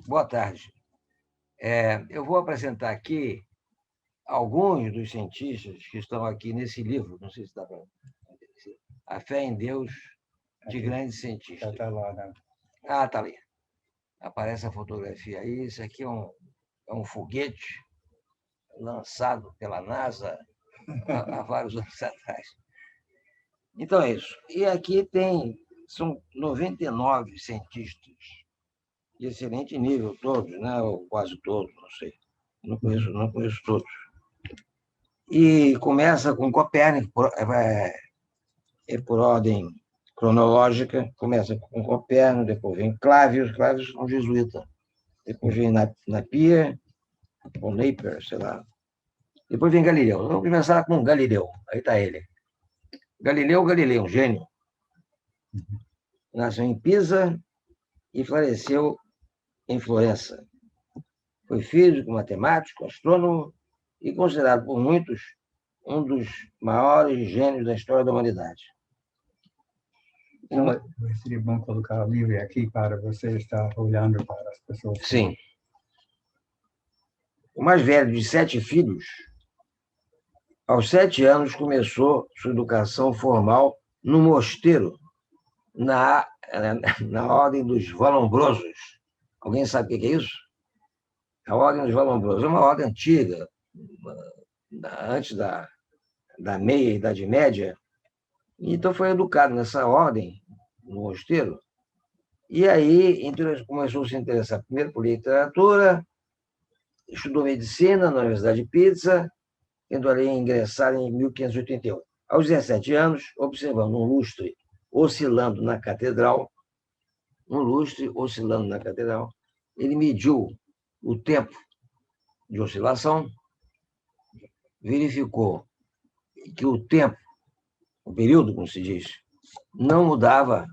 Boa tarde. Eu vou apresentar aqui alguns dos cientistas que estão aqui nesse livro, não sei se dá para... A Fé em Deus de Grandes Cientistas. Está lá, né? Está ali. Aparece a fotografia aí. Isso aqui é um foguete lançado pela NASA há vários anos atrás. Então é isso. E aqui são 99 cientistas de excelente nível, todos, né? Ou quase todos, não sei. Não conheço todos. E começa com Copérnico, por ordem cronológica, começa com Copérnico, depois vem Clavius é um jesuíta, depois vem Napier, ou Napier, sei lá. Depois vem Galileu. Vamos começar com Galileu, aí está ele. Galileu Galilei, um gênio. Nasceu em Pisa e faleceu em Florença. Foi físico, matemático, astrônomo e considerado por muitos um dos maiores gênios da história da humanidade. Então, seria bom colocar o livro aqui para você estar olhando para as pessoas. Sim. O mais velho de 7 filhos, aos 7 anos começou sua educação formal no mosteiro, na Ordem dos Valombrosos. Alguém sabe o que é isso? A Ordem dos Valombrosos é uma ordem antiga, antes da meia Idade Média. Então foi educado nessa ordem, no mosteiro, e aí começou a se interessar primeiro por literatura, estudou medicina na Universidade de Pisa, tendo ali ingressado em 1581. Aos 17 anos, observando um lustre oscilando na catedral, ele mediu o tempo de oscilação, verificou que o período, como se diz, não mudava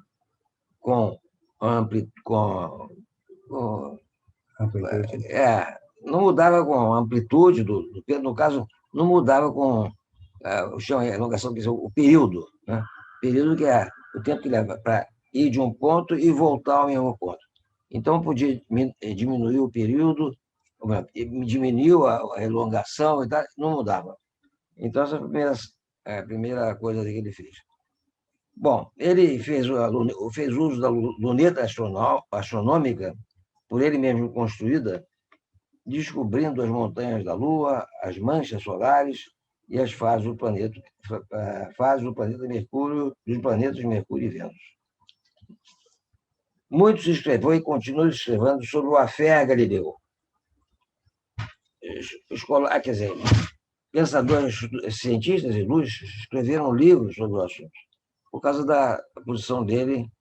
com amplitude. Não mudava com a amplitude do no caso, não mudava com a elongação, quer dizer, o período, né? Período que é o tempo que leva para ir de um ponto e voltar ao mesmo ponto. Então, podia diminuir o período, diminuiu a elongação e tal, não mudava. Então, essa é a primeira coisa que ele fez. Bom, ele fez uso da luneta astronômica, por ele mesmo construída, descobrindo as montanhas da Lua, as manchas solares e as fases do planeta Mercúrio, dos planetas Mercúrio e Vênus. Muito se escreveu e continua escrevendo sobre o Affaire a Galileu. Pensadores, cientistas ilustres escreveram livros sobre o assunto, por causa da posição dele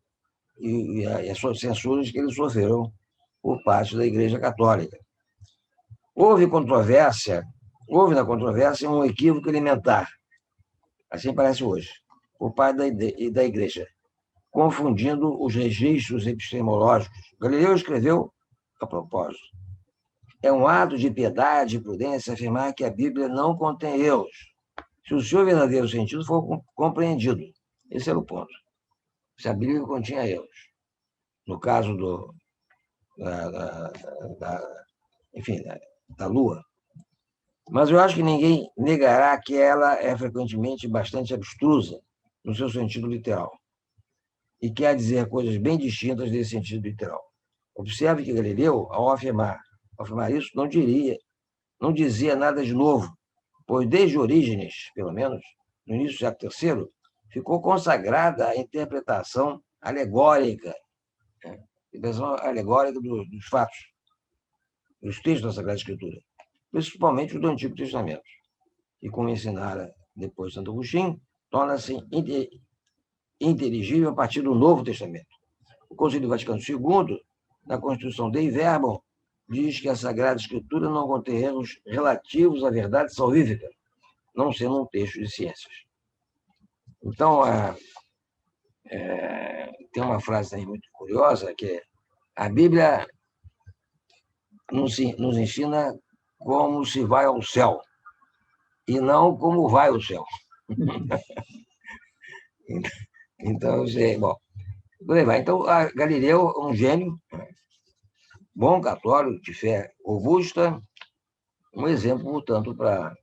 e as suas censuras que ele sofreu por parte da Igreja Católica. Houve na controvérsia um equívoco elementar, assim parece hoje, por parte da Igreja, confundindo os registros epistemológicos. Galileu escreveu a propósito: é um ato de piedade e prudência afirmar que a Bíblia não contém erros, se o seu verdadeiro sentido for compreendido. Esse era o ponto. Se a Bíblia continha erros. No caso da Lua. Mas eu acho que ninguém negará que ela é frequentemente bastante abstrusa no seu sentido literal e quer dizer coisas bem distintas desse sentido literal. Observe que Galileu, ao afirmar isso, não dizia nada de novo, pois desde Orígenes, pelo menos, no início do século III, ficou consagrada a interpretação alegórica, dos fatos, dos textos da Sagrada Escritura, principalmente do Antigo Testamento. E como ensinara depois Santo Agostinho, torna-se inteligível a partir do Novo Testamento. O Concílio Vaticano II, na Constituição Dei Verbum, diz que a Sagrada Escritura não contém erros relativos à verdade salvífica, não sendo um texto de ciências. Então, tem uma frase aí muito curiosa, que é: a Bíblia nos ensina como se vai ao céu, e não como vai ao céu. Então, bom, por aí vai. Então, Galileu é um gênio, bom católico, de fé robusta, um exemplo, portanto, para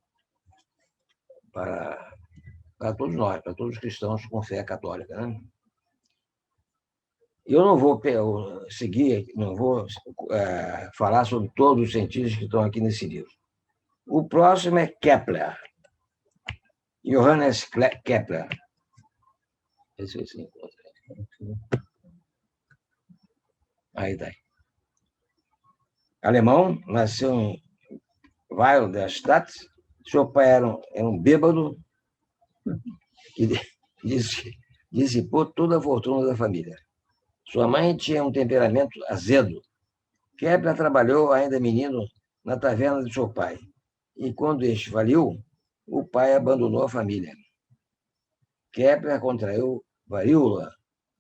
todos nós, para todos os cristãos com fé católica. Né? Eu não vou seguir, não vou falar sobre todos os cientistas que estão aqui nesse livro. O próximo é Kepler, Johannes Kepler. Esse você encontra. Aí está. Alemão, nasceu em Weil der Stadt. Seu pai era um bêbado que dissipou toda a fortuna da família. Sua mãe tinha um temperamento azedo. Kepler trabalhou, ainda menino, na taverna de seu pai. E quando este faliu, o pai abandonou a família. Kepler contraiu varíola,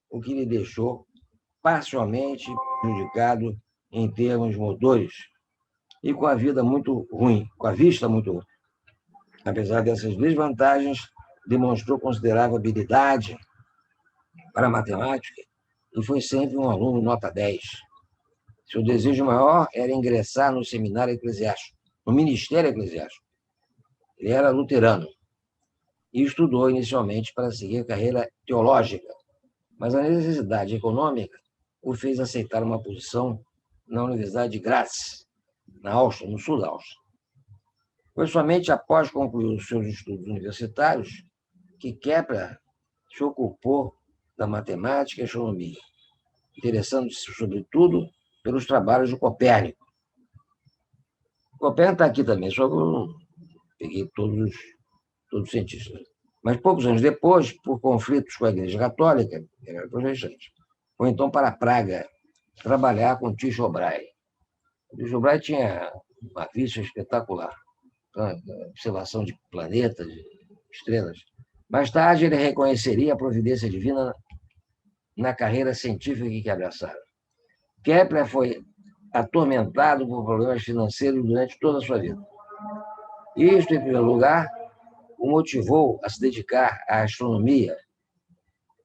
o que lhe deixou parcialmente prejudicado em termos motores e com a vida muito ruim, com a vista muito ruim. Apesar dessas desvantagens, demonstrou considerável habilidade para a matemática e foi sempre um aluno nota 10. Seu desejo maior era ingressar no seminário eclesiástico, no ministério eclesiástico. Ele era luterano e estudou inicialmente para seguir carreira teológica, mas a necessidade econômica o fez aceitar uma posição na Universidade de Graz, na Áustria, no sul da Áustria. Foi somente após concluir os seus estudos universitários que Kepler se ocupou da matemática e astronomia, interessando-se, sobretudo, pelos trabalhos de Copérnico. Copérnico está aqui também, só que eu não peguei todos os cientistas. Mas poucos anos depois, por conflitos com a Igreja Católica, era protestante, foi então para Praga trabalhar com Tycho Brahe. Tycho Brahe tinha uma vista espetacular, observação de planetas, de estrelas. Mais tarde, ele reconheceria a providência divina na carreira científica que abraçaram. Kepler foi atormentado por problemas financeiros durante toda a sua vida. Isto, em primeiro lugar, o motivou a se dedicar à astronomia,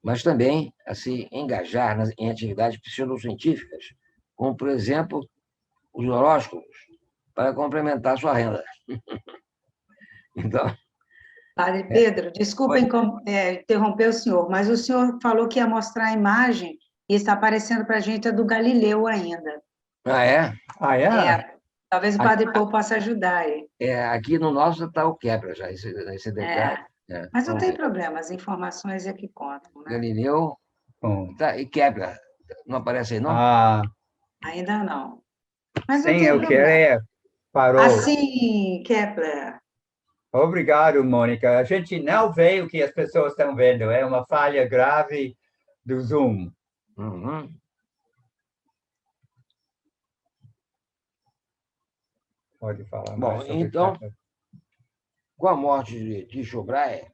mas também a se engajar em atividades pseudocientíficas, como, por exemplo, os horóscopos, para complementar sua renda. Então, Padre Pedro, desculpa interromper o senhor, mas o senhor falou que ia mostrar a imagem e está aparecendo para a gente a do Galileu ainda. Ah, é? Ah, é? Talvez o Padre Paul possa ajudar aí. Aqui no nosso está o Kepler já, esse detalhe. Mas não tem problema, as informações é que contam, né? Galileu e Kepler. Não aparece aí, não? Ainda não. Mas não sem tem eu problema. querer, parou. Assim, Kepler. Obrigado, Mônica. A gente não vê o que as pessoas estão vendo. É uma falha grave do Zoom. Uhum. Pode falar Bom, mais sobre então, Kepler. com a morte de Tycho Brahe,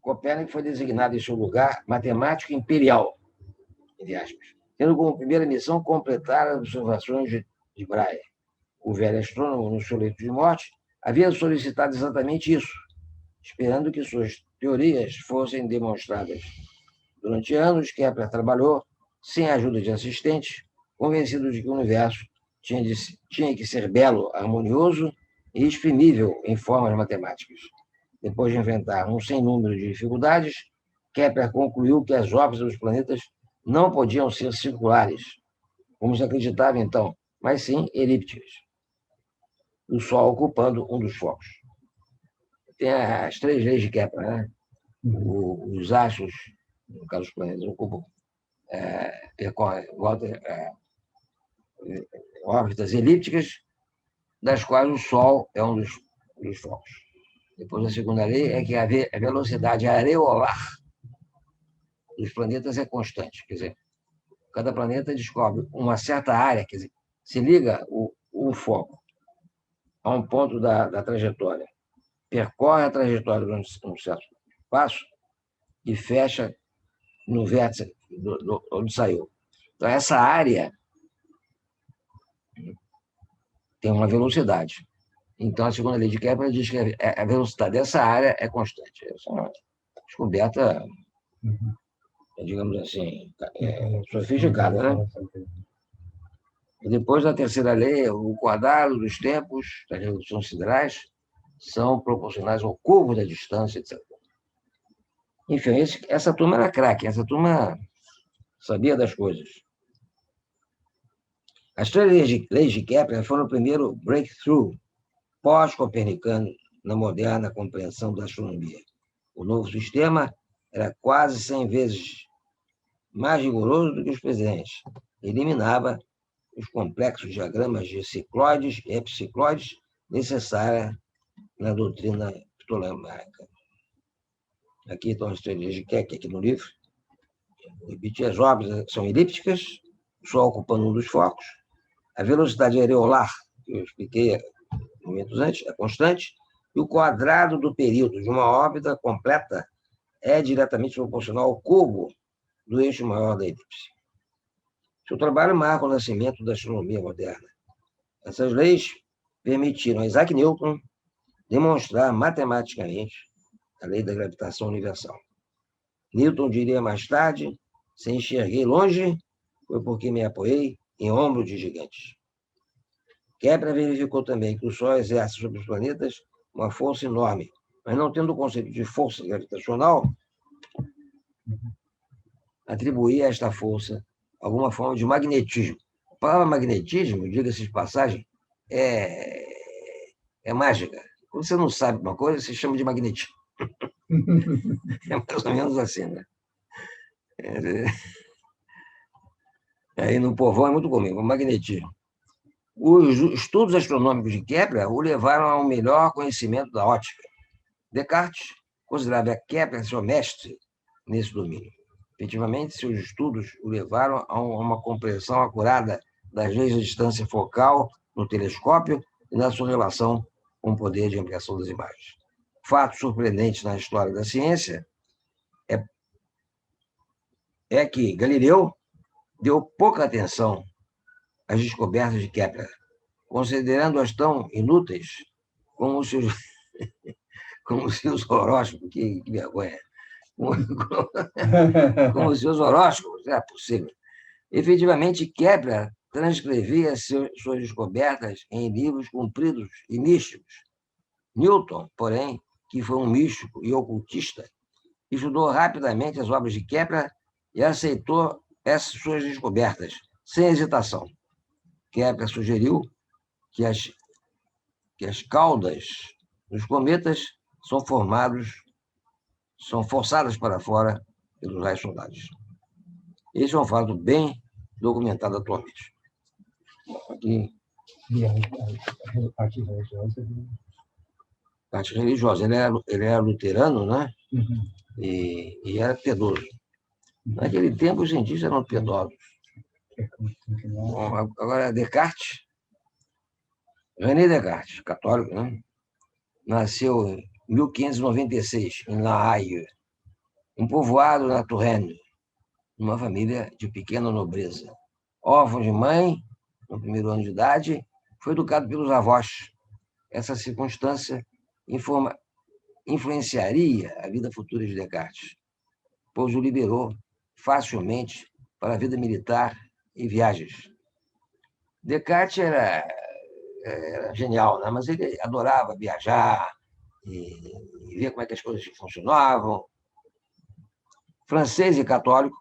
Copérnico foi designado em seu lugar matemático imperial, entre aspas, tendo como primeira missão completar as observações de Brahe. O velho astrônomo, no seu leito de morte, havia solicitado exatamente isso, esperando que suas teorias fossem demonstradas. Durante anos, Kepler trabalhou sem a ajuda de assistentes, convencido de que o universo tinha que ser belo, harmonioso e exprimível em formas matemáticas. Depois de enfrentar um sem número de dificuldades, Kepler concluiu que as órbitas dos planetas não podiam ser circulares, como se acreditava então, mas sim elípticas, o Sol ocupando um dos focos. Tem as 3 leis de Kepler, né? Os astros, no caso dos planetas, ocupam órbitas elípticas, das quais o Sol é um dos focos. Depois, a segunda lei é que a velocidade areolar dos planetas é constante. Quer dizer, cada planeta descobre uma certa área, quer dizer, se liga o foco a um ponto da trajetória, percorre a trajetória durante um certo passo e fecha no vértice onde saiu. Então, essa área tem uma velocidade. Então, a segunda lei de Kepler diz que a velocidade dessa área é constante. Essa é uma descoberta, digamos assim, sofisticada, né? E depois da terceira lei, o quadrado dos tempos das revoluções siderais são proporcionais ao curvo da distância, etc. Enfim, essa turma era craque, essa turma sabia das coisas. As três leis de Kepler foram o primeiro breakthrough pós-copernicano na moderna compreensão da astronomia. O novo sistema era quase 100 vezes mais rigoroso do que os presentes. Eliminava os complexos diagramas de cicloides e epicicloides necessários na doutrina ptolomaica. Aqui estão as três leis de Kepler, aqui no livro. Repetir, as órbitas são elípticas, o Sol ocupando um dos focos. A velocidade areolar, que eu expliquei momentos antes, é constante, e o quadrado do período de uma órbita completa é diretamente proporcional ao cubo do eixo maior da elipse. Seu trabalho marca o nascimento da astronomia moderna. Essas leis permitiram a Isaac Newton demonstrar matematicamente a lei da gravitação universal. Newton diria mais tarde: se enxerguei longe, foi porque me apoiei em ombro de gigantes. Kepler verificou também que o Sol exerce sobre os planetas uma força enorme, mas não tendo o conceito de força gravitacional, atribuía a esta força alguma forma de magnetismo. A palavra magnetismo, diga-se de passagem, é mágica. Quando você não sabe uma coisa, você chama de magnetismo. É mais ou menos assim, né? Aí no povão é muito comum, o magnetismo. Os estudos astronômicos de Kepler o levaram ao melhor conhecimento da ótica. Descartes considerava Kepler seu mestre nesse domínio. Efetivamente, seus estudos o levaram a uma compreensão acurada das leis da distância focal no telescópio e na sua relação com o poder de ampliação das imagens. Fato surpreendente na história da ciência é que Galileu deu pouca atenção às descobertas de Kepler, considerando-as tão inúteis como os seus, como os seus horóscopos. Que vergonha! Como os seus horóscopos, é possível. Efetivamente, Kepler transcrevia suas descobertas em livros compridos e místicos. Newton, porém, que foi um místico e ocultista, estudou rapidamente as obras de Kepler e aceitou essas suas descobertas, sem hesitação. Kepler sugeriu que as caudas dos cometas são forçadas para fora pelos raios solares. Esse é um fato bem documentado atualmente. Aqui, parte religiosa. Parte religiosa. Ele era luterano, né? Uhum. E era piedoso. Naquele tempo, os cientistas eram piedosos. Bom, agora, Descartes. René Descartes, católico, né? Nasceu em 1596, em La Haye, um povoado na Touraine, numa família de pequena nobreza. Órfão de mãe, no primeiro ano de idade, foi educado pelos avós. Essa circunstância influenciaria a vida futura de Descartes, pois o liberou facilmente para a vida militar e viagens. Descartes era genial, né? Mas ele adorava viajar e ver como é que as coisas funcionavam. Francês e católico,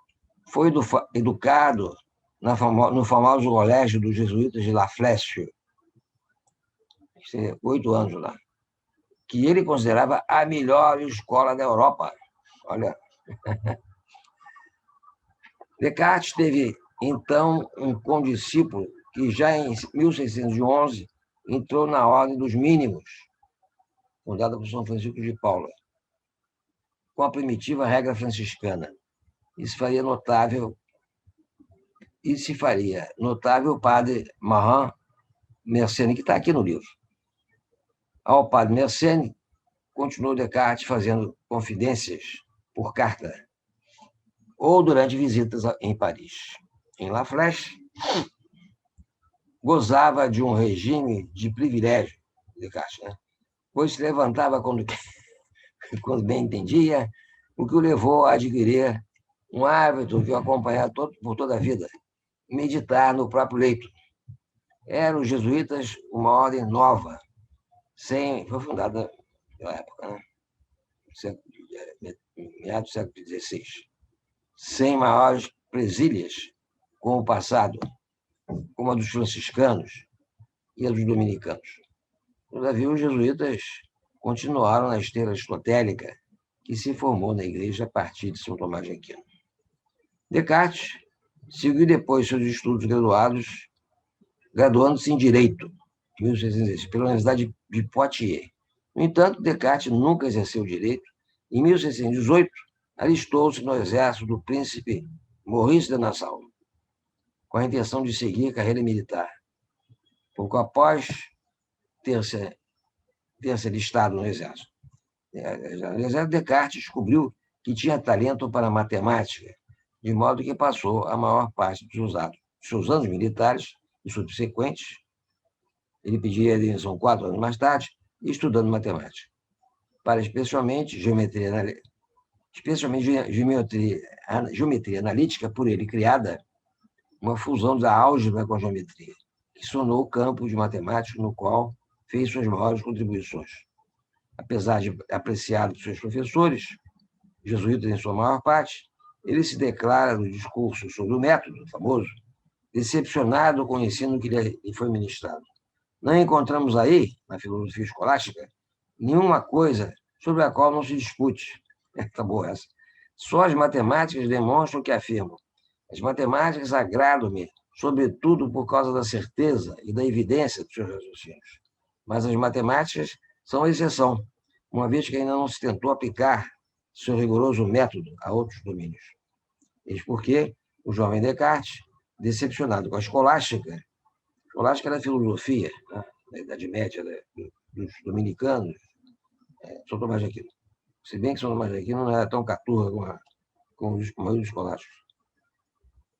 foi educado no famoso colégio dos jesuítas de La Flèche, 8 anos lá, que ele considerava a melhor escola da Europa. Olha. Descartes teve, então, um condiscípulo que já em 1611 entrou na Ordem dos Mínimos, fundada por São Francisco de Paula, com a primitiva regra franciscana. Isso se faria notável o padre Marin Mersenne, que está aqui no livro. Ao padre Mersenne, continuou Descartes fazendo confidências por carta, ou durante visitas em Paris. Em La Flèche, gozava de um regime de privilégio, Descartes, né? Pois se levantava quando bem entendia, o que o levou a adquirir um hábito que o acompanhava por toda a vida, meditar no próprio leito. Eram os jesuítas uma ordem nova, foi fundada na época, né? Meados do século XVI, sem maiores presílias, como o passado, como a dos franciscanos e a dos dominicanos. Todavia, os jesuítas continuaram na esteira aristotélica que se formou na igreja a partir de São Tomás de Aquino. Descartes seguiu depois seus estudos graduando-se em Direito, em 1616, pela Universidade de Poitiers. No entanto, Descartes nunca exerceu o direito. Em 1618, alistou-se no exército do príncipe Maurice de Nassau, com a intenção de seguir a carreira militar. Pouco após ter se alistado no exército, Descartes descobriu que tinha talento para matemática, de modo que passou a maior parte dos seus anos militares e subsequentes, ele pediria a demissão 4 anos mais tarde, estudando matemática, para especialmente geometria analítica, por ele criada, uma fusão da álgebra com a geometria, que sonou o campo de matemática no qual fez suas maiores contribuições. Apesar de apreciado por seus professores, jesuítas em sua maior parte, ele se declara no discurso sobre o método famoso, decepcionado com o ensino que lhe foi ministrado. Não encontramos aí, na filosofia escolástica, nenhuma coisa sobre a qual não se discute. Tá boa essa. Só as matemáticas demonstram o que afirmam. As matemáticas agradam-me, sobretudo por causa da certeza e da evidência dos seus raciocínios. Mas as matemáticas são a exceção, uma vez que ainda não se tentou aplicar seu rigoroso método a outros domínios. Eis porque o jovem Descartes, decepcionado com a escolástica era a filosofia, né, da Idade Média, dos dominicanos, São Tomás de Aquino. Se bem que São Tomás de Aquino não era tão caturra como a maioria dos escolásticos.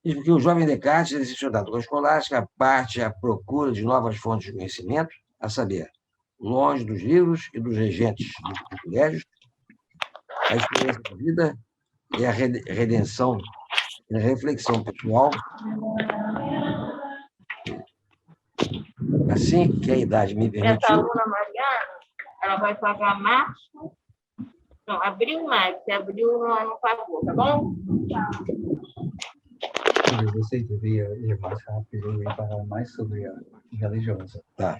Diz porque o jovem Descartes, decepcionado com a escolástica, parte à procura de novas fontes de conhecimento, a saber, longe dos livros e dos regentes dos colégios, a experiência da vida e a redenção e a reflexão pessoal. Assim que a idade me permitiu... Essa aluna Mariana, ela vai pagar março, não, abril, maio, se abril não pagou, tá bom? Você devia ir mais rápido e falar mais sobre a religiosa. Tá.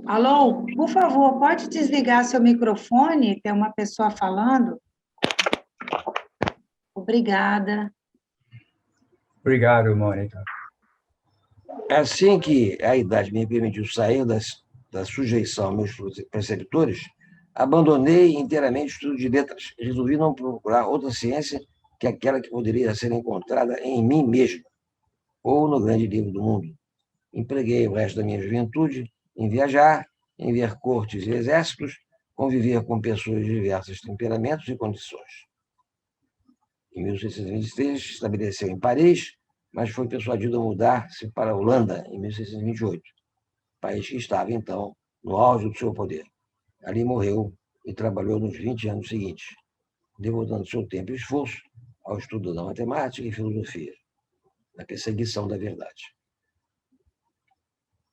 Alô, por favor, pode desligar seu microfone? Tem uma pessoa falando. Obrigada. Obrigado, Mônica. Assim que a idade me permitiu sair da sujeição aos meus preceptores, abandonei inteiramente o estudo de letras. Resolvi não procurar outra ciência que aquela que poderia ser encontrada em mim mesmo, ou no grande livro do mundo. Empreguei o resto da minha juventude em viajar, em ver cortes e exércitos, conviver com pessoas de diversos temperamentos e condições. Em 1623, estabeleceu em Paris, mas foi persuadido a mudar-se para a Holanda, em 1628, país que estava, então, no auge do seu poder. Ali morreu e trabalhou nos 20 anos seguintes, devotando seu tempo e esforço ao estudo da matemática e filosofia, na perseguição da verdade.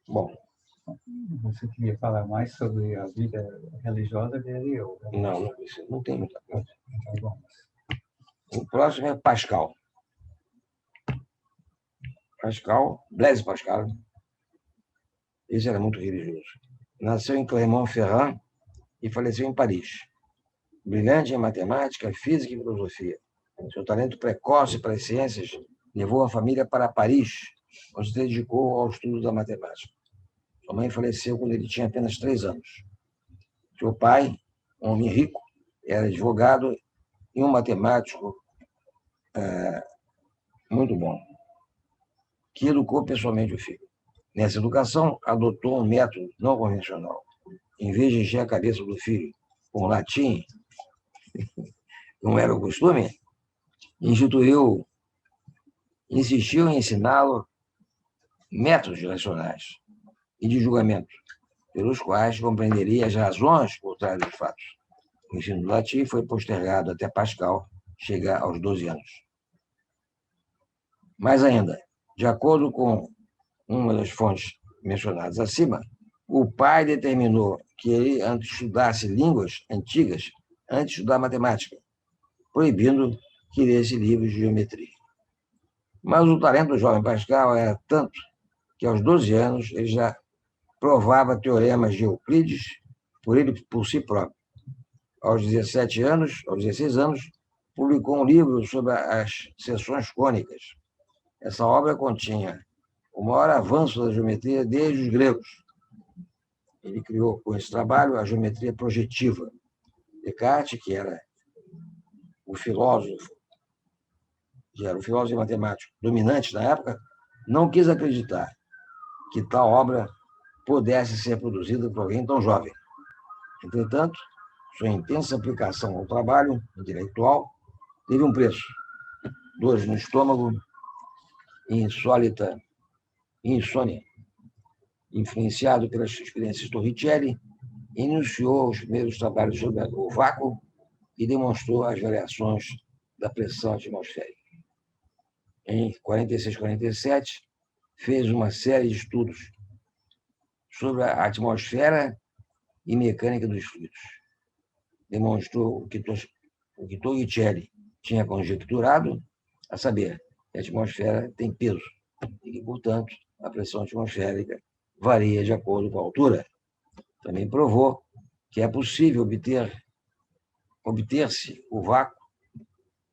Bom. Você queria falar mais sobre a vida religiosa dele? Ou... Não tem muita coisa. Tá bom. O próximo é Pascal. Blaise Pascal. Esse era muito religioso. Nasceu em Clermont-Ferrand e faleceu em Paris. Brilhante em matemática, física e filosofia. Seu talento precoce para as ciências levou a família para Paris, onde se dedicou ao estudo da matemática. Sua mãe faleceu quando ele tinha apenas 3 anos. Seu pai, um homem rico, era advogado e um matemático muito bom, que educou pessoalmente o filho. Nessa educação, adotou um método não convencional. Em vez de encher a cabeça do filho com latim, como era o costume, insistiu em ensiná-lo métodos racionais e de julgamento, pelos quais compreenderia as razões por trás dos fatos. O ensino do latim foi postergado até Pascal chegar aos 12 anos. Mais ainda, de acordo com uma das fontes mencionadas acima, o pai determinou que ele antes estudasse línguas antigas antes de estudar matemática, proibindo que lesse livros de geometria. Mas o talento do jovem Pascal era tanto que, aos 12 anos, ele já provava teoremas de Euclides por si próprio. Aos 16 anos, publicou um livro sobre as seções cônicas. Essa obra continha o maior avanço da geometria desde os gregos. Ele criou, com esse trabalho, a geometria projetiva. Descartes, que era o filósofo e matemático dominante na época, não quis acreditar que tal obra pudesse ser produzida por alguém tão jovem. Entretanto, sua intensa aplicação ao trabalho intelectual teve um preço: dores no estômago e insônia. Influenciado pelas experiências do Torricelli, iniciou os primeiros trabalhos sobre o vácuo e demonstrou as variações da pressão atmosférica. Em 46 e 47, fez uma série de estudos sobre a atmosfera e mecânica dos fluidos. Demonstrou o que Torricelli tinha conjecturado, a saber, que a atmosfera tem peso e que, portanto, a pressão atmosférica varia de acordo com a altura. Também provou que é possível obter-se o vácuo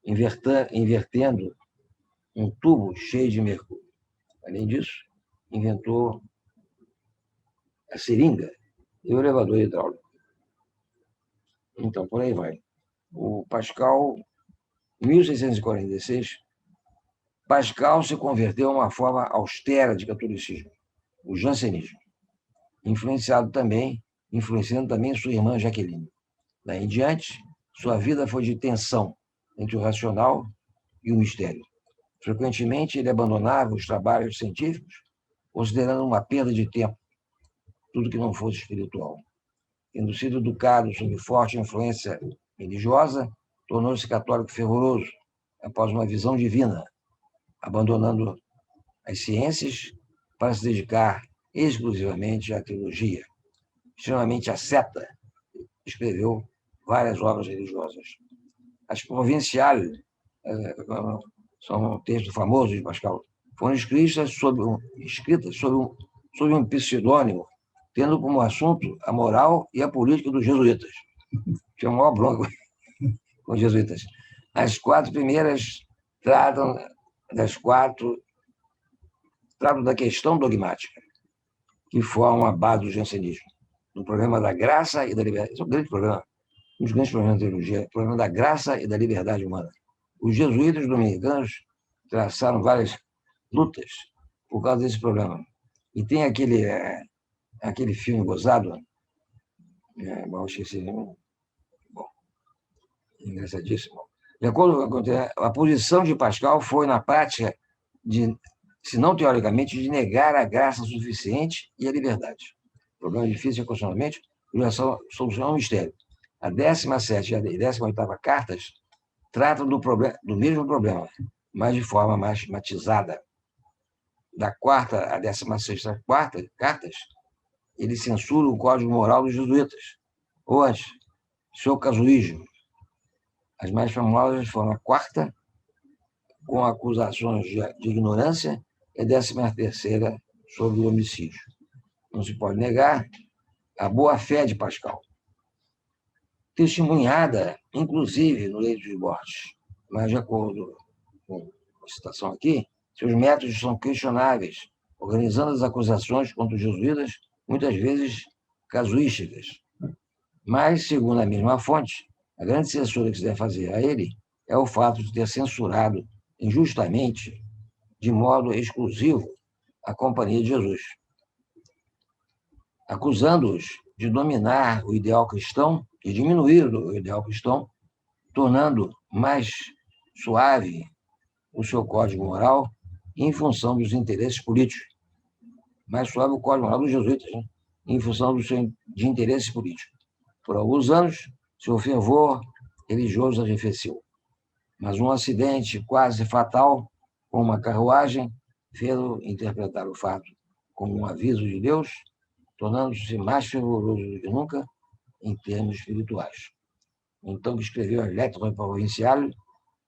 invertendo um tubo cheio de mercúrio. Além disso, inventou a seringa e o elevador hidráulico. Então, por aí vai. O Pascal, em 1646, Pascal se converteu a uma forma austera de catolicismo, o jansenismo, influenciando também sua irmã Jaqueline. Daí em diante, sua vida foi de tensão entre o racional e o mistério. Frequentemente, ele abandonava os trabalhos científicos, considerando uma perda de tempo tudo que não fosse espiritual. Tendo sido educado sob forte influência religiosa, tornou-se católico fervoroso após uma visão divina, abandonando as ciências para se dedicar exclusivamente à teologia. Extremamente asceta, escreveu várias obras religiosas. As Provinciales, são um texto famoso de Pascal, foram escritas sob um pseudônimo, tendo como assunto a moral e a política dos jesuítas. Tinha o maior bronco com os jesuítas. As 4 primeiras tratam da questão dogmática, que forma a base do jansenismo. No problema da graça e da liberdade. Esse é um grande problema, um dos grandes problemas da teologia, o problema da graça e da liberdade humana. Os jesuítas dominicanos traçaram várias lutas por causa desse problema. E tem aquele filme gozado, esqueci, engraçadíssimo. De acordo com a posição de Pascal foi, na prática, se não teoricamente, de negar a graça suficiente e a liberdade. Problema difícil equacionalmente, cuja solução é um mistério. A 17ª e a 18ª cartas tratam do mesmo problema, mas de forma mais matizada. Da 4ª à 16ª cartas, ele censura o código moral dos jesuítas, ou antes, seu casuísmo. As mais famosas foram a 4ª, com acusações de ignorância, e a 13ª sobre o homicídio. Não se pode negar a boa-fé de Pascal, testemunhada, inclusive, no leito de morte. Mas, de acordo com a citação aqui, seus métodos são questionáveis, organizando as acusações contra os jesuítas, muitas vezes casuísticas. Mas, segundo a mesma fonte, a grande censura que se deve fazer a ele é o fato de ter censurado injustamente, de modo exclusivo, a Companhia de Jesus, acusando-os de dominar o ideal cristão, de diminuir o ideal cristão, tornando mais suave o seu código moral em função dos interesses políticos. Mais suave o código moral dos jesuítas, né? Em função de interesses políticos. Por alguns anos, seu fervor religioso arrefeceu, mas um acidente quase fatal com uma carruagem fez-o interpretar o fato como um aviso de Deus, tornando-se mais fervoroso do que nunca em termos espirituais. Então, escreveu as Lettres Provinciales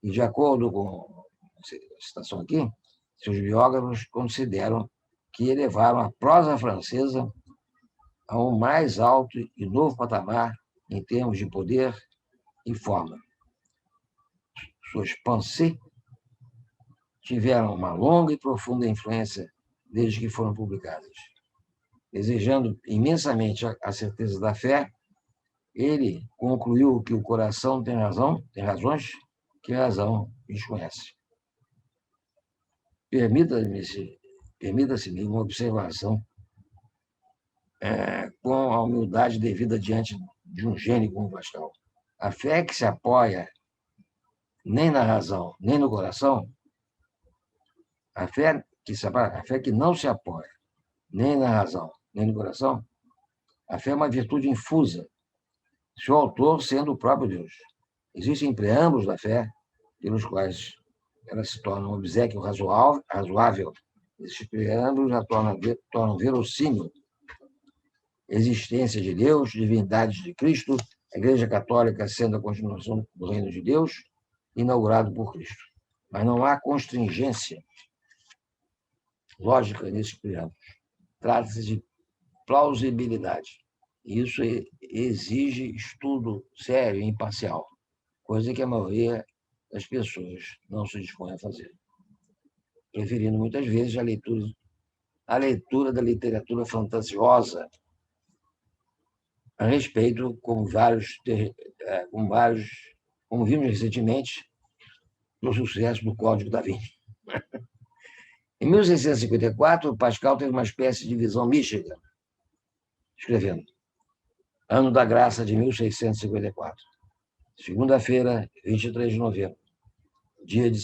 e, de acordo com a citação aqui, seus biógrafos consideram que elevaram a prosa francesa a um mais alto e novo patamar em termos de poder e forma. Suas pensées tiveram uma longa e profunda influência desde que foram publicadas. Desejando imensamente a certeza da fé, ele concluiu que o coração tem razões que a razão desconhece. Permita-se uma observação com a humildade devida diante de um gênio como Pascal. A fé que se apoia nem na razão, nem no coração, a fé que não se apoia nem na razão, nem no coração, a fé é uma virtude infusa, seu autor sendo o próprio Deus. Existem preâmbulos da fé pelos quais ela se torna um obséquio razoável. Esses preâmbulos já tornam verossímil a existência de Deus, divindade de Cristo, a Igreja Católica sendo a continuação do reino de Deus, inaugurado por Cristo. Mas não há constringência lógica nesses preâmbulos. Trata-se de plausibilidade. Isso exige estudo sério e imparcial, coisa que a maioria das pessoas não se dispõe a fazer, preferindo muitas vezes a leitura da literatura fantasiosa a respeito, como vimos recentemente no sucesso do Código da Vinci. Em 1654, Pascal teve uma espécie de visão mística, escrevendo: Ano da Graça de 1654, segunda-feira, 23 de novembro, dia de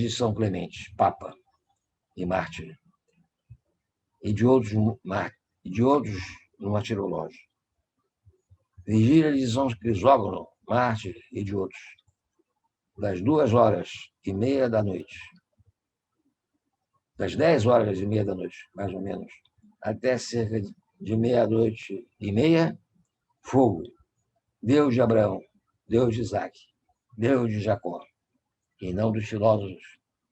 São Clemente, Papa e mártir, e de outros no martirológio. Vigília de São Crisógono, mártir, e de outros, das 2h30 da noite, das 10h30 da noite, mais ou menos, até cerca de meia-noite e meia, fogo, Deus de Abraão, Deus de Isaac, Deus de Jacó, e não dos filósofos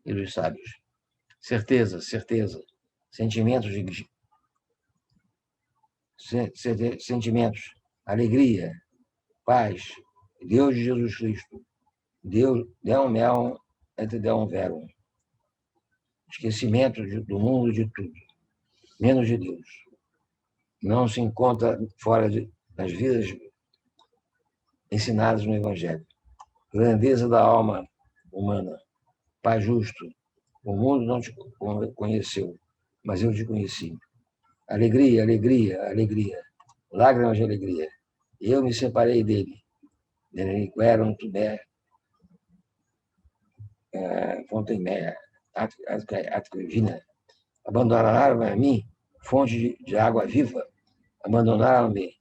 e dos sábios. Certeza, sentimentos, alegria, paz, Deus de Jesus Cristo, Deus, Deum meum et Deum verum. Esquecimento do mundo de tudo, menos de Deus. Não se encontra fora das vidas ensinadas no Evangelho. Grandeza da alma humana, Pai justo, o mundo não te conheceu, mas eu te conheci. Alegria, lágrimas de alegria. Eu me separei dele. Deliquerum tuber, fontemeia, atquivina. Abandonaram a mim, fonte de água viva. Abandonaram-me,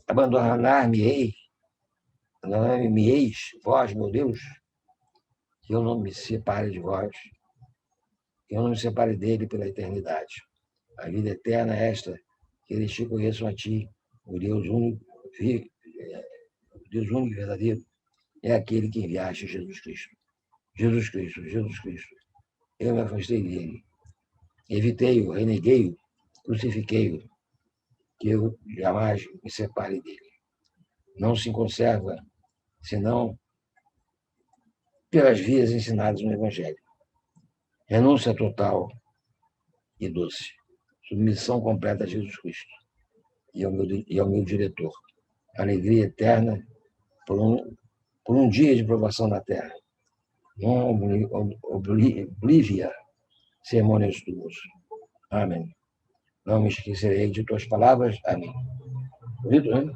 abandonar-me-eis, vós, meu Deus, que eu não me separe de vós, que eu não me separe dele pela eternidade. A vida eterna é esta, que eles te conheçam a ti, o Deus único e verdadeiro, é aquele que enviaste, Jesus Cristo. Jesus Cristo. Eu me afastei dele. Evitei-o, reneguei-o, crucifiquei-o, que eu jamais me separe dele. Não se conserva, senão pelas vias ensinadas no Evangelho. Renúncia total e doce. Submissão completa a Jesus Cristo e ao meu diretor. Alegria eterna por um dia de provação na terra. Não oblivia sermões tuas. Amém. Não me esquecerei de tuas palavras. Amém. Vitor, né?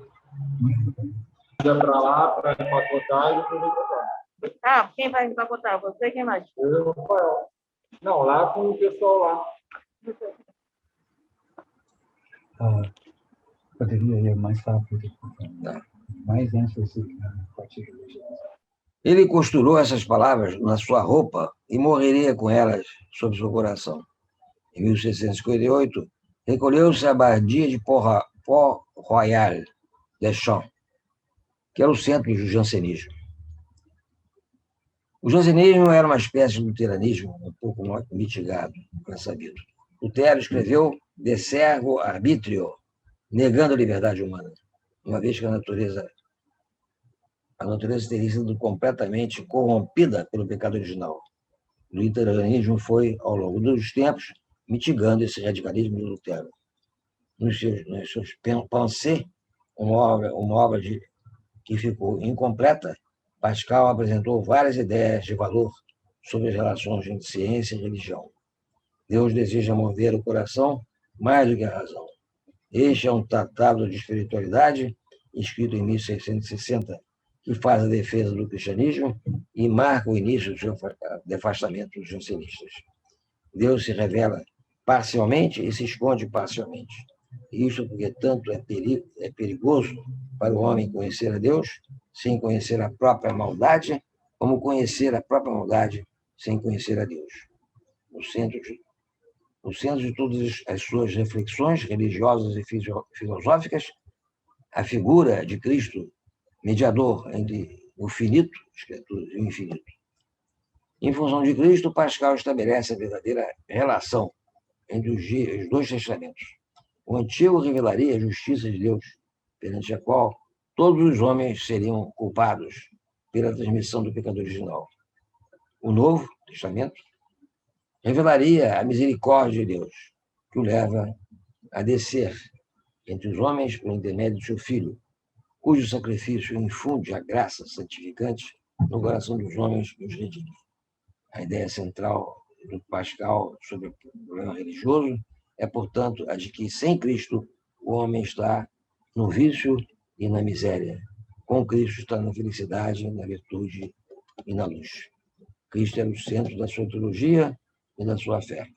Para lá, para empacotar e depois empacotar. Quem vai empacotar? Você, quem mais? Eu, Rafael. Não, lá com o pessoal lá. Poderia ir mais rápido, Tá. mais ênfase na parte religiosa. Ele costurou essas palavras na sua roupa e morreria com elas sob seu coração. Em 1658, recolheu-se à abadia de Port-Royal des Champs, que era o centro do jansenismo. O jansenismo era uma espécie de luteranismo um pouco mitigado, é sabido. Lutero escreveu De Servo Arbitrio, negando a liberdade humana, uma vez que a natureza teria sido completamente corrompida pelo pecado original. O luteranismo foi, ao longo dos tempos, mitigando esse radicalismo de Lutero. Nos seus Pensées, uma obra que ficou incompleta, Pascal apresentou várias ideias de valor sobre as relações entre ciência e religião. Deus deseja mover o coração mais do que a razão. Este é um tratado de espiritualidade, escrito em 1660, que faz a defesa do cristianismo e marca o início do seu afastamento dos jansenistas. Deus se revela parcialmente e se esconde parcialmente. Isso porque tanto é perigoso para o homem conhecer a Deus sem conhecer a própria maldade, como conhecer a própria maldade sem conhecer a Deus. No centro de todas as suas reflexões religiosas e filosóficas, a figura de Cristo, mediador entre o finito e o infinito. Em função de Cristo, Pascal estabelece a verdadeira relação entre os dois testamentos. O Antigo revelaria a justiça de Deus, perante a qual todos os homens seriam culpados pela transmissão do pecado original. O Novo Testamento revelaria a misericórdia de Deus, que o leva a descer entre os homens por intermédio de seu Filho, cujo sacrifício infunde a graça santificante no coração dos homens e os redime. A ideia central do Pascal sobre o problema religioso é, portanto, a de que, sem Cristo, o homem está no vício e na miséria. Com Cristo está na felicidade, na virtude e na luz. Cristo era o centro da sua teologia e da sua fé.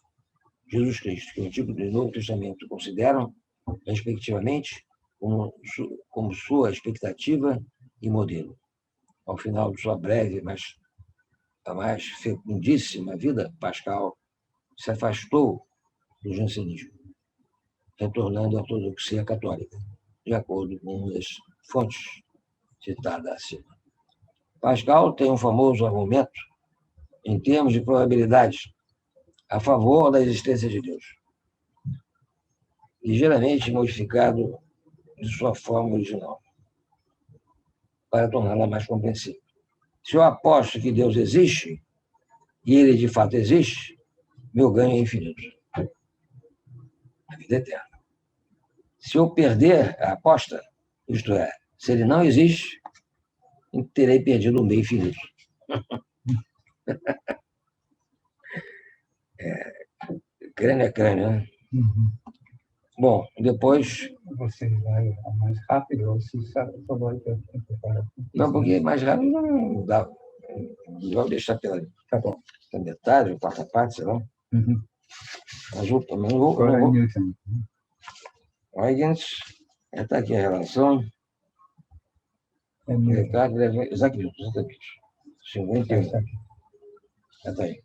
Jesus Cristo, que o Antigo e o Novo Testamento consideram, respectivamente, como sua expectativa e modelo. Ao final de sua breve, mas a mais fecundíssima vida, Pascal se afastou do jansenismo, retornando à ortodoxia católica, de acordo com uma das fontes citadas acima. Pascal tem um famoso argumento em termos de probabilidade a favor da existência de Deus, ligeiramente modificado de sua forma original, para torná-la mais compreensível. Se eu aposto que Deus existe, e ele de fato existe, meu ganho é infinito. A vida eterna. Se eu perder a aposta, isto é, se ele não existe, terei perdido o meio infinito. Crânio é crânio, né? Uhum. Bom, depois... Você vai mais rápido ou se falou que Não, porque mais rápido não dá. Vou deixar pela metade, ou quarta parte, sei lá. Uhum. Mas eu também não vou. Newton. Huygens, está aqui a relação. Ricardo leva Isaac Newton, exatamente. 51. Está aí.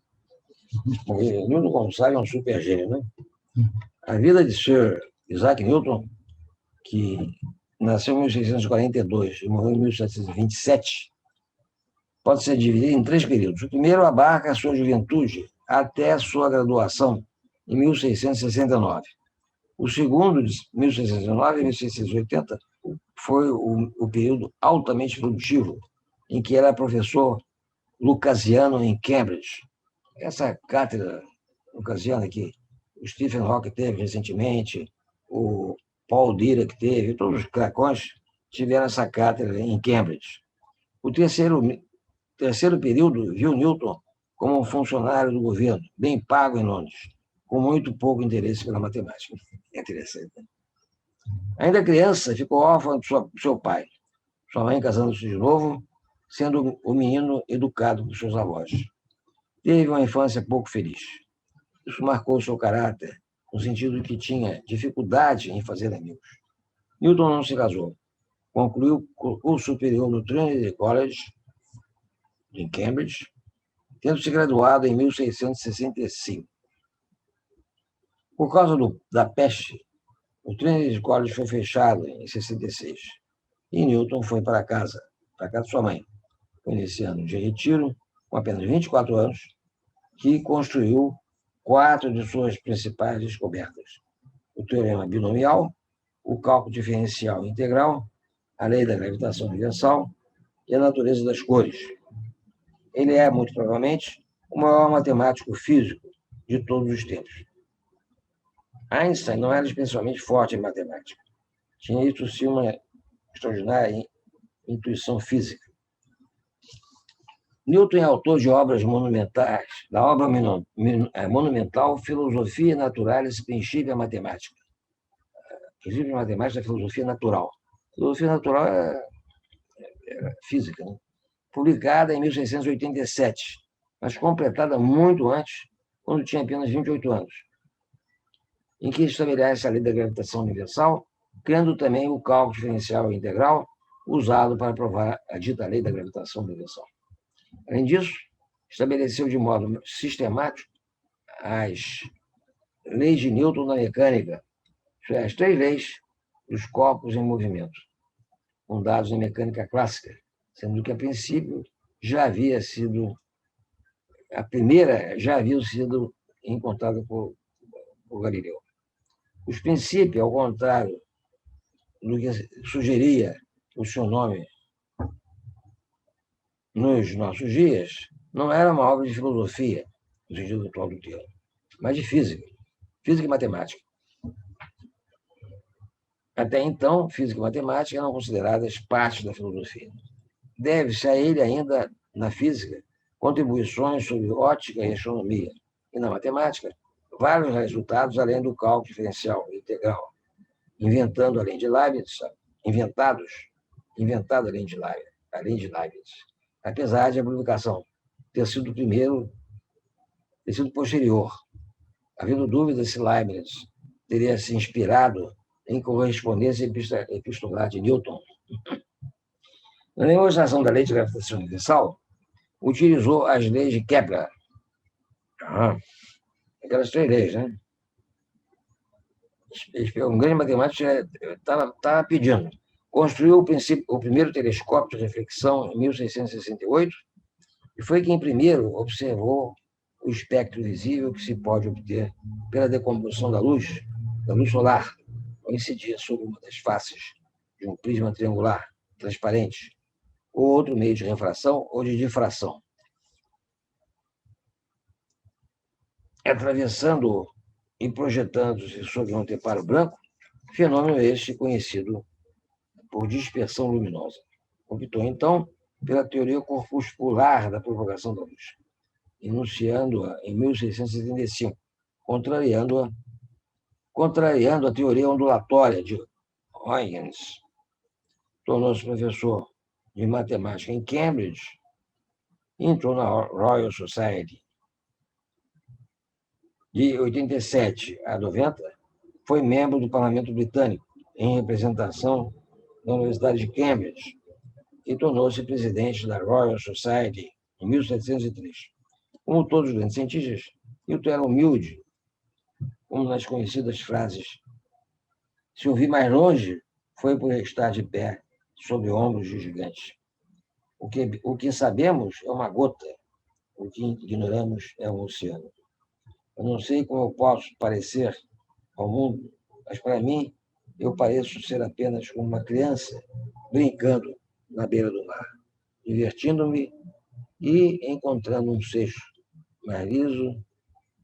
Bom, Newton, como sabe, é um super gênio, né? A vida de Sir Isaac Newton, que nasceu em 1642 e morreu em 1727, pode ser dividida em 3 períodos. O primeiro abarca a sua juventude até a sua graduação, em 1669. O segundo, de 1669 a 1680, foi o período altamente produtivo, em que era professor lucasiano em Cambridge. Essa cátedra lucasiana que o Stephen Hawking teve recentemente, o Paul Dirac teve, todos os cracões tiveram essa cátedra em Cambridge. O terceiro período viu Newton como um funcionário do governo, bem pago em Londres, com muito pouco interesse pela matemática. É interessante, né? Ainda criança, ficou órfã de seu pai, sua mãe casando-se de novo, sendo o menino educado por seus avós. Teve uma infância pouco feliz. Isso marcou seu caráter, no sentido de que tinha dificuldade em fazer amigos. Newton não se casou. Concluiu o curso superior no Trinity College em Cambridge, tendo se graduado em 1665. Por causa da peste, o Trinity College foi fechado em 66 e Newton foi para casa de sua mãe. Foi nesse ano de retiro, com apenas 24 anos, que construiu 4 de suas principais descobertas: o teorema binomial, o cálculo diferencial integral, a lei da gravitação universal e a natureza das cores. Ele é, muito provavelmente, o maior matemático físico de todos os tempos. Einstein não era especialmente forte em matemática. Tinha isso sim uma extraordinária intuição física. Newton é autor de obras monumentais, da obra monumental Filosofia Naturalis Principia Mathematica. Princípio matemática da filosofia natural. Filosofia natural é física, né? Publicada em 1687, mas completada muito antes, quando tinha apenas 28 anos, em que estabelece a lei da gravitação universal, criando também o cálculo diferencial integral, usado para provar a dita lei da gravitação universal. Além disso, estabeleceu de modo sistemático as leis de Newton na mecânica, as 3 leis dos corpos em movimento, fundados em mecânica clássica, sendo que, a princípio, a primeira já havia sido encontrada por Galileu. Os princípios, ao contrário do que sugeria o seu nome nos nossos dias, não era uma obra de filosofia, no sentido atual do termo, mas de física e matemática. Até então, física e matemática eram consideradas partes da filosofia. Deve-se a ele ainda, na física, contribuições sobre ótica e astronomia, e na matemática, vários resultados além do cálculo diferencial integral, inventado além de Leibniz, apesar de a publicação ter sido posterior, havendo dúvidas se Leibniz teria se inspirado em correspondência epistolar de Newton. Na demonstração da lei de gravitação universal, utilizou as leis de Kepler. Aquelas 3 leis, né? Um grande matemático estava pedindo. Construiu o primeiro telescópio de reflexão em 1668 e foi quem primeiro observou o espectro visível que se pode obter pela decomposição da luz solar, ao incidir sobre uma das faces de um prisma triangular transparente, ou outro meio de refração ou de difração. Atravessando e projetando-se sobre um anteparo branco, fenômeno este conhecido por dispersão luminosa. Optou, então, pela teoria corpuscular da propagação da luz, enunciando-a em 1675, contrariando a teoria ondulatória de Huygens. Tornou-se professor de matemática em Cambridge e entrou na Royal Society. De 87 a 90, foi membro do Parlamento Britânico, em representação da Universidade de Cambridge, e tornou-se presidente da Royal Society em 1703. Como todos os grandes cientistas, Newton era humilde, como nas conhecidas frases: se eu vi mais longe, foi por estar de pé sobre ombros de gigantes. O que sabemos é uma gota, o que ignoramos é um oceano. Eu não sei como eu posso parecer ao mundo, mas para mim eu pareço ser apenas como uma criança brincando na beira do mar, divertindo-me e encontrando um seixo mais liso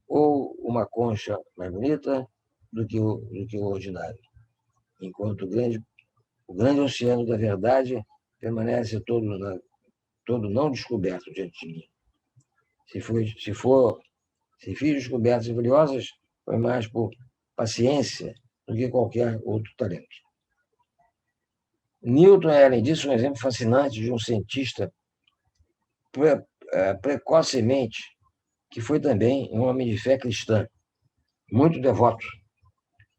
ou uma concha mais bonita do que o ordinário, enquanto o grande oceano da verdade permanece todo não descoberto diante de mim. Se fiz descobertas valiosas, foi mais por paciência do que qualquer outro talento. Newton é, além disso, um exemplo fascinante de um cientista precocemente, que foi também um homem de fé cristã, muito devoto,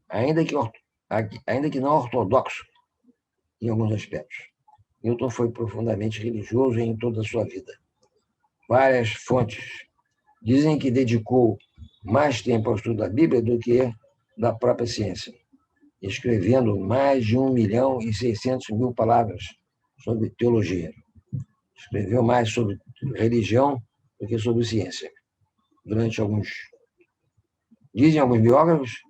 ainda que não ortodoxo em alguns aspectos. Newton foi profundamente religioso em toda a sua vida. várias fontes. Dizem que dedicou mais tempo ao estudo da Bíblia do que da própria ciência, escrevendo mais de 1.600.000 palavras sobre teologia. Escreveu mais sobre religião do que sobre ciência. Dizem alguns biógrafos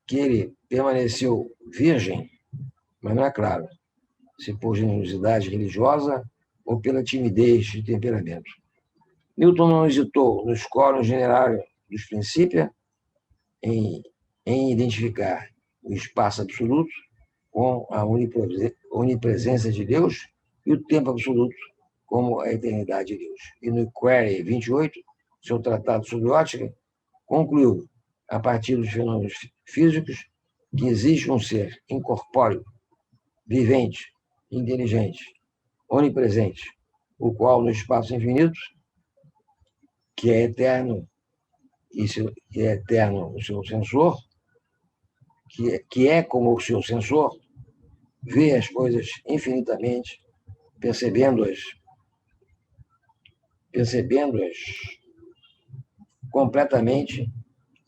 que ele permaneceu virgem, mas não é claro se por generosidade religiosa ou pela timidez de temperamento. Newton não hesitou nos quóruns generais dos princípios em identificar o espaço absoluto com a onipresença de Deus e o tempo absoluto como a eternidade de Deus. E no Query 28, seu tratado sobre ótica, concluiu, a partir dos fenômenos físicos, que existe um ser incorpóreo, vivente, inteligente, onipresente, o qual, no espaço infinito, que é eterno o seu sensor, que é como o seu sensor, vê as coisas infinitamente, percebendo-as completamente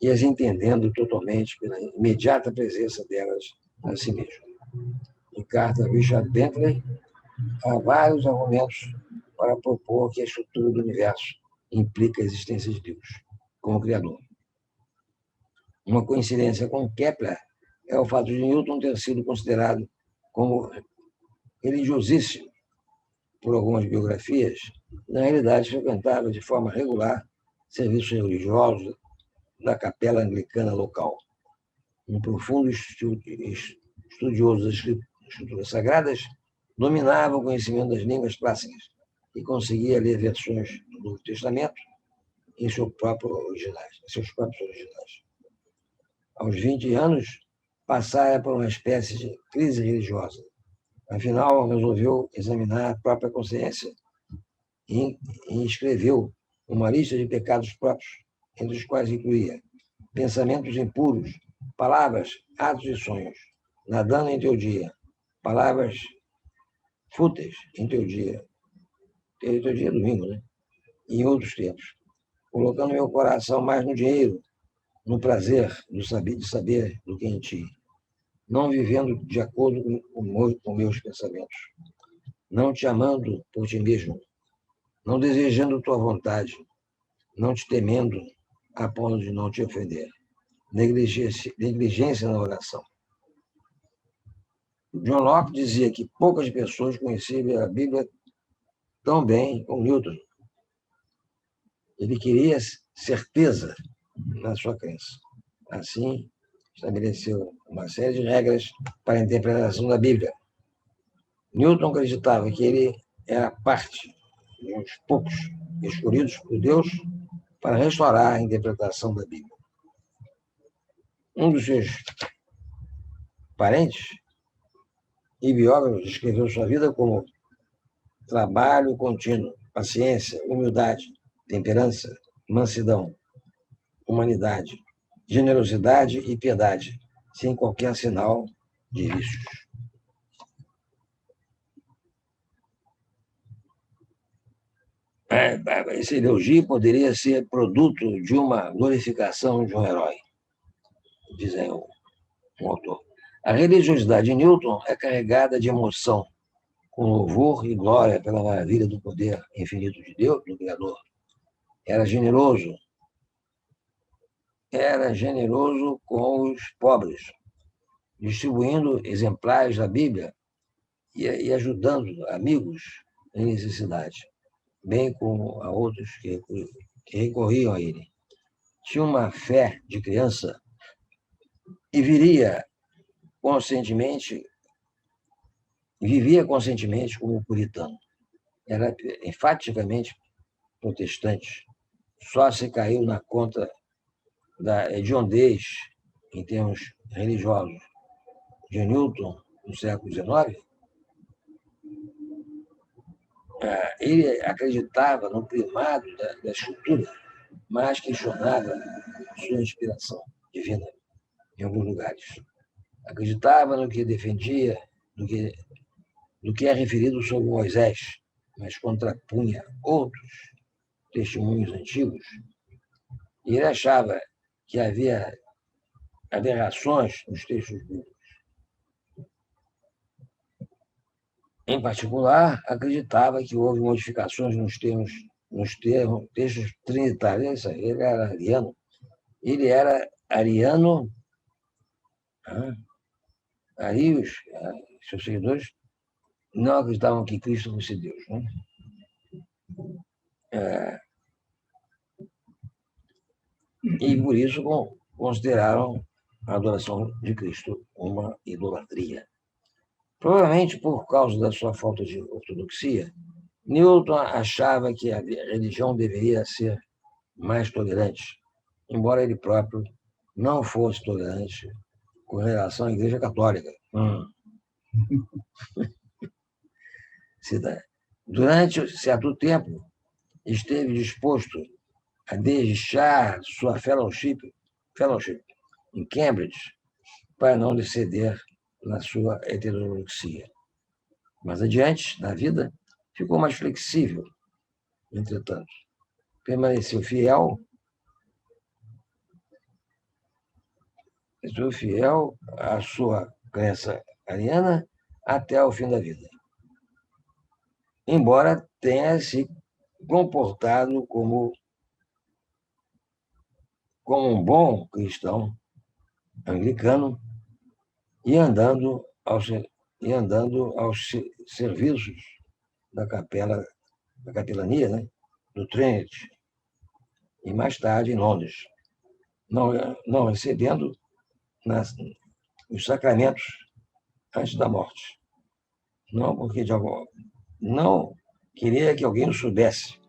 e as entendendo totalmente pela imediata presença delas a si mesmo. Em carta a Richard Bentley, há vários argumentos para propor que a estrutura do universo implica a existência de Deus como Criador. Uma coincidência com Kepler é o fato de Newton ter sido considerado como religiosíssimo por algumas biografias. Na realidade, frequentava de forma regular serviços religiosos da capela anglicana local. Um profundo estudioso das escrituras sagradas, dominava o conhecimento das línguas clássicas e conseguia ler versões do Novo Testamento em seus próprios originais. Aos 20 anos, passara por uma espécie de crise religiosa. Afinal, resolveu examinar a própria consciência e escreveu uma lista de pecados próprios, entre os quais incluía pensamentos impuros, palavras, atos e sonhos, nadando em teu dia, palavras fúteis em teu dia é domingo, né? E em outros tempos, colocando meu coração mais no dinheiro, no prazer de saber do que em ti, não vivendo de acordo com meus pensamentos, não te amando por ti mesmo, não desejando tua vontade, não te temendo a ponto de não te ofender, negligência na oração. John Locke dizia que poucas pessoas conheciam a Bíblia tão bem como Newton. Ele queria certeza na sua crença. Assim, estabeleceu uma série de regras para a interpretação da Bíblia. Newton acreditava que ele era parte de uns poucos escolhidos por Deus para restaurar a interpretação da Bíblia. Um dos seus parentes e biógrafos descreveu sua vida como trabalho contínuo, paciência, humildade, temperança, mansidão, humanidade, generosidade e piedade, sem qualquer sinal de vícios. Esse elogio poderia ser produto de uma glorificação de um herói, diz um autor. A religiosidade de Newton é carregada de emoção, com louvor e glória pela maravilha do poder infinito de Deus, do Criador. Era generoso com os pobres, distribuindo exemplares da Bíblia e ajudando amigos em necessidade, bem como a outros que recorriam a ele. Tinha uma fé de criança e vivia conscientemente como puritano. Era enfaticamente protestante. Só se caiu na conta da hediondez, em termos religiosos, de Newton, no século XIX. Ele acreditava no primado da escultura, mas questionava sua inspiração divina em alguns lugares. Acreditava no que defendia, do que é referido sobre Moisés, mas contrapunha outros testemunhos antigos, e ele achava que havia aberrações nos textos bíblicos. Em particular, acreditava que houve modificações nos textos trinitários. Isso aí, ele era ariano. Ele era ariano, arios, seus seguidores, não acreditavam que Cristo fosse Deus. Né? E, por isso, consideraram a adoração de Cristo uma idolatria. Provavelmente por causa da sua falta de ortodoxia, Newton achava que a religião deveria ser mais tolerante, embora ele próprio não fosse tolerante com relação à Igreja Católica. Durante certo tempo, esteve disposto a deixar sua fellowship em Cambridge para não lhe ceder na sua heterodoxia. Mais adiante, na vida, ficou mais flexível, entretanto. Permaneceu fiel à sua crença ariana até o fim da vida. Embora tenha se comportado como um bom cristão anglicano e andando aos serviços da capelania, né, do Trinity, e mais tarde em Londres, não recebendo os sacramentos antes da morte. Não porque não queria que alguém o soubesse,